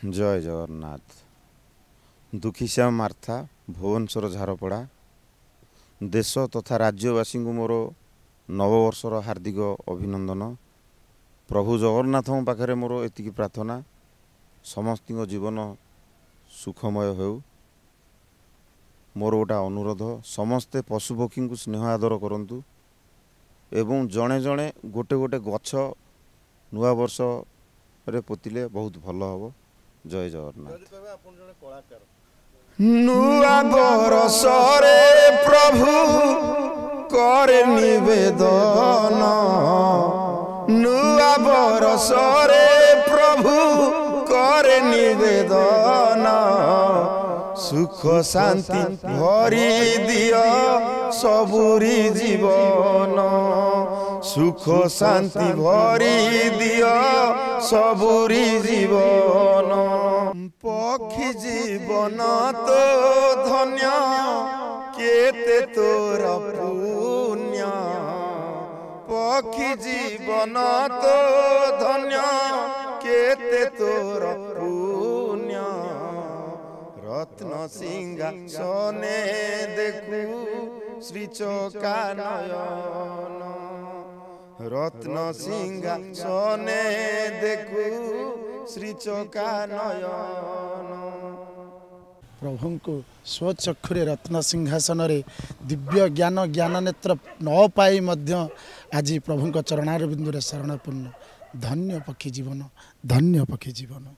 जय जगन्नाथ। दुखीश्याम मार्था भुवनेश्वर झारपड़ा देश तथा राज्यवासी को मोर नववर्षर हार्दिक अभिनंदन। प्रभु जगन्नाथ पाखे मोर एति प्रार्थना समस्त जीवन सुखमय हो। मोर गोटा अनुरोध समस्ते पशुपक्षी को स्नेह आदर करंतु एवं जड़े जड़े गोटे गोटे गछ नुआ वर्ष रे पोतिले बहुत भल हम। जय जगन्नाथ। नुआ वर्ष रे प्रभु कर निवेदन, नुआ वर्ष रे प्रभु कर निवेदन, सुख शांति भरी दिया सबुरी जीवन, सुख शांति भरी दिया सबुरी जीवन। पक्षी जीवन तो धन्य केते तोर पुण्य, पक्षी जीवन तो धन्य केते तोर पुण्य। रत्न सिंहासने देखू श्री चौका नयन, रत्न सिंहासने देखू श्री चौका नयन। प्रभु को स्वचक्षुरे रत्न सिंहासन रे दिव्य ज्ञान ज्ञान नेत्र न पाई मध्य आज प्रभु चरणार बिंदु शरणपूर्ण। धन्य पक्षी जीवन, धन्य पक्षी जीवन।